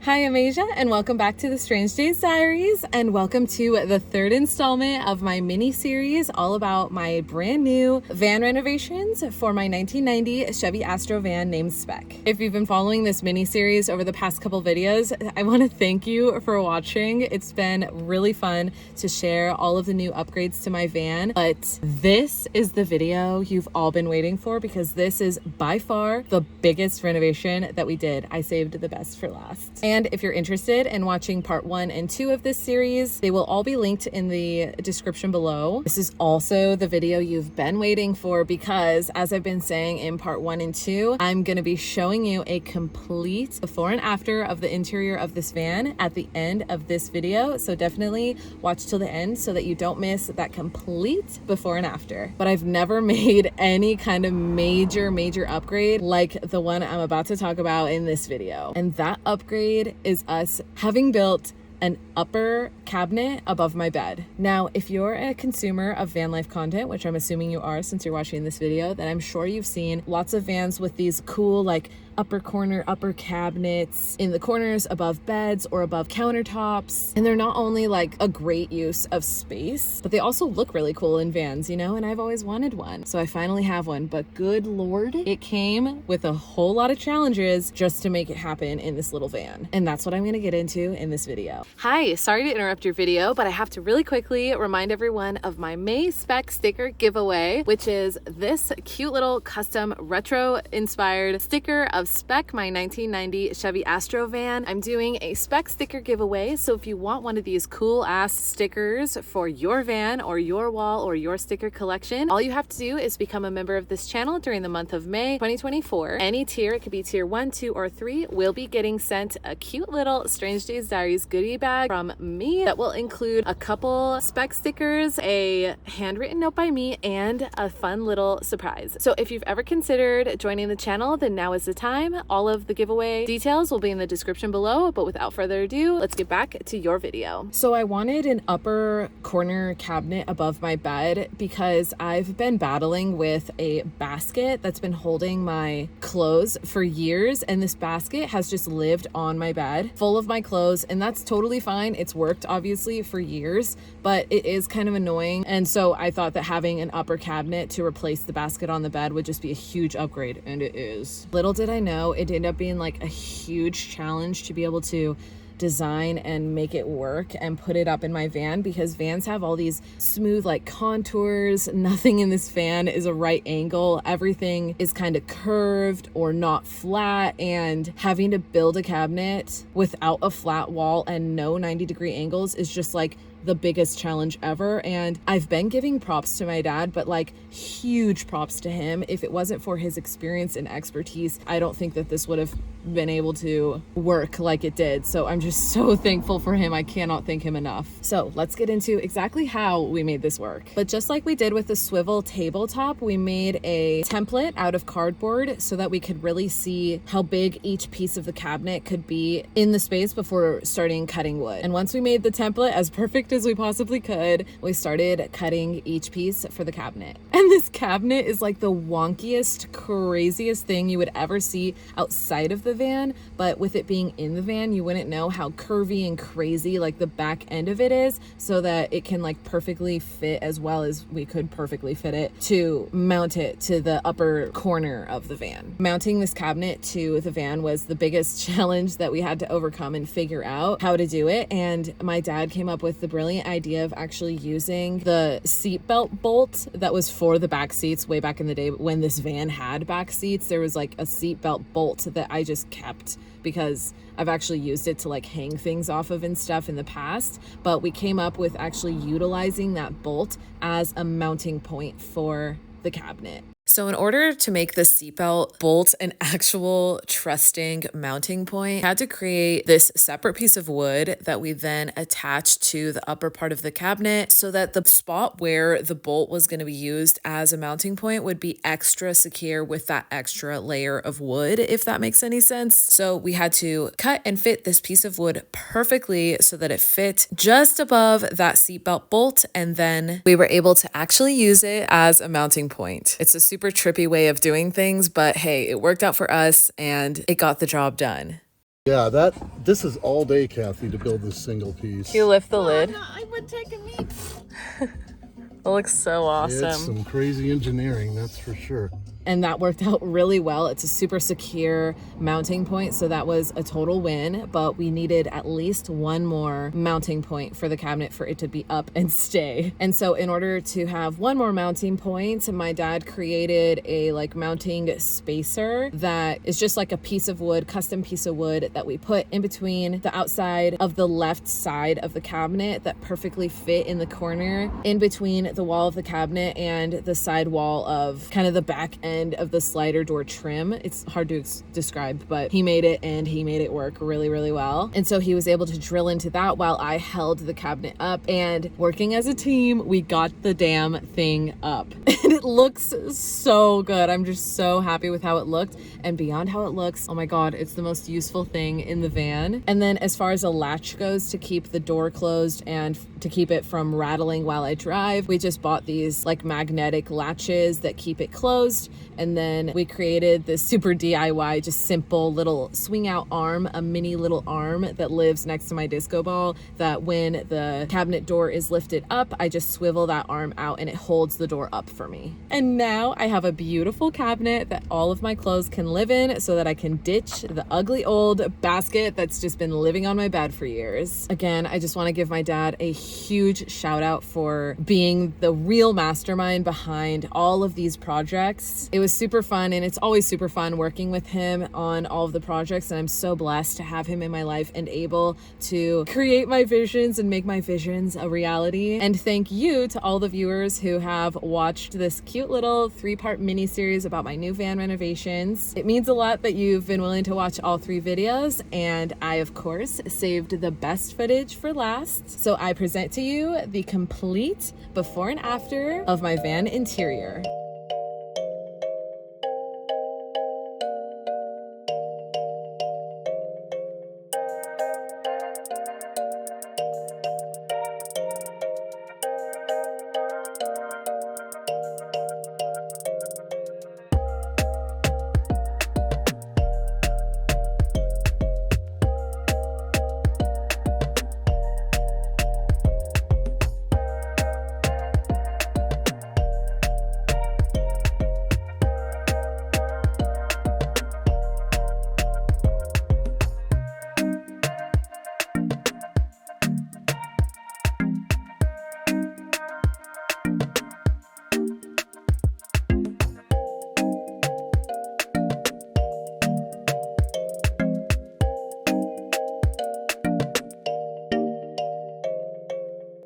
Hi, I'm Asia, and welcome back to the Strange Days Diaries, and welcome to the third installment of my mini-series all about my brand new van renovations for my 1990 Chevy Astro van named Spec. If you've been following this mini-series over the past couple videos, I want to thank you for watching. It's been really fun to share all of the new upgrades to my van, but this is the video you've all been waiting for because this is by far the biggest renovation that we did. I saved the best for last. And if you're interested in watching part 1 and 2 of this series, they will all be linked in the description below. This is also the video you've been waiting for because, as I've been saying in part 1 and 2, I'm going to be showing you a complete before and after of the interior of this van at the end of this video. So definitely watch till the end so that you don't miss that complete before and after. But I've never made any kind of major upgrade like the one I'm about to talk about in this video. And that upgrade is us having built an upper cabinet above my bed. Now, if you're a consumer of van life content, which I'm assuming you are since you're watching this video, then I'm sure you've seen lots of vans with these cool like upper corner, upper cabinets in the corners above beds or above countertops. And they're not only like a great use of space, but they also look really cool in vans, you know, and I've always wanted one. So I finally have one, but good Lord, it came with a whole lot of challenges just to make it happen in this little van. And that's what I'm gonna get into in this video. Hi, sorry to interrupt your video, but I have to really quickly remind everyone of my May Spec sticker giveaway, which is this cute little custom retro inspired sticker of Spec, my 1990 Chevy Astro van. I'm doing a Spec sticker giveaway, so if you want one of these cool ass stickers for your van or your wall or your sticker collection, all you have to do is become a member of this channel during the month of May 2024. Any tier, it could be tier 1, 2, or 3, will be getting sent a cute little Strange Days Diaries goodie bag from me that will include a couple Spec stickers, a handwritten note by me, and a fun little surprise. So if you've ever considered joining the channel, then now is the time. All of the giveaway details will be in the description below, but without further ado, let's get back to your video. So I wanted an upper corner cabinet above my bed because I've been battling with a basket that's been holding my clothes for years, and this basket has just lived on my bed full of my clothes, and that's totally fine. It's worked obviously for years, but it is kind of annoying. And so I thought that having an upper cabinet to replace the basket on the bed would just be a huge upgrade, and it is. Little did I know it ended up being like a huge challenge to be able to design and make it work and put it up in my van, because vans have all these smooth like contours. Nothing in this van is a right angle. Everything is kind of curved or not flat, and having to build a cabinet without a flat wall and no 90-degree angles is just like the biggest challenge ever. And I've been giving props to my dad, but like huge props to him. If it wasn't for his experience and expertise, I don't think that this would have been able to work like it did. So I'm just so thankful for him. I cannot thank him enough. So let's get into exactly how we made this work. But just like we did with the swivel tabletop, we made a template out of cardboard so that we could really see how big each piece of the cabinet could be in the space before starting cutting wood. And once we made the template as perfect as we possibly could, we started cutting each piece for the cabinet. And this cabinet is like the wonkiest, craziest thing you would ever see outside of the van, but with it being in the van, you wouldn't know how curvy and crazy like the back end of it is, so that it can like perfectly fit as well as we could perfectly fit it to mount it to the upper corner of the van. Mounting this cabinet to the van was the biggest challenge that we had to overcome and figure out how to do it. And my dad came up with the brilliant idea of actually using the seatbelt bolt that was for the back seats way back in the day when this van had back seats. There was like a seatbelt bolt that I just kept because I've actually used it to like hang things off of and stuff in the past, but we came up with actually utilizing that bolt as a mounting point for the cabinet. So in order to make the seatbelt bolt an actual trusting mounting point, I had to create this separate piece of wood that we then attached to the upper part of the cabinet so that the spot where the bolt was going to be used as a mounting point would be extra secure with that extra layer of wood, if that makes any sense. So we had to cut and fit this piece of wood perfectly so that it fit just above that seatbelt bolt, and then we were able to actually use it as a mounting point. It's a super trippy way of doing things, but hey, it worked out for us and it got the job done. Yeah, this is all day, Kathy, to build this single piece. You lift the lid. No, I would take a meat. It looks so awesome. It's some crazy engineering, that's for sure. And that worked out really well. It's a super secure mounting point, so that was a total win, but we needed at least one more mounting point for the cabinet for it to be up and stay. And so in order to have one more mounting point, my dad created a like mounting spacer that is just like a piece of wood, custom piece of wood that we put in between the outside of the left side of the cabinet that perfectly fit in the corner in between the wall of the cabinet and the side wall of kind of the back end of the slider door trim. It's hard to describe, but he made it and he made it work really, really well. And so he was able to drill into that while I held the cabinet up, and working as a team, we got the damn thing up. And it looks so good. I'm just so happy with how it looked, and beyond how it looks, oh my God, it's the most useful thing in the van. And then as far as a latch goes to keep the door closed and to keep it from rattling while I drive, we just bought these like magnetic latches that keep it closed. And then we created this super DIY, just simple little swing out arm, a mini little arm that lives next to my disco ball, that when the cabinet door is lifted up, I just swivel that arm out and it holds the door up for me. And now I have a beautiful cabinet that all of my clothes can live in, so that I can ditch the ugly old basket that's just been living on my bed for years. Again, I just want to give my dad a huge shout out for being the real mastermind behind all of these projects. It was super fun, and it's always super fun working with him on all of the projects, and I'm so blessed to have him in my life and able to create my visions and make my visions a reality. And thank you to all the viewers who have watched this cute little 3-part mini series about my new van renovations. It means a lot that you've been willing to watch all 3 videos, and I of course saved the best footage for last. So I present to you the complete before and after of my van interior.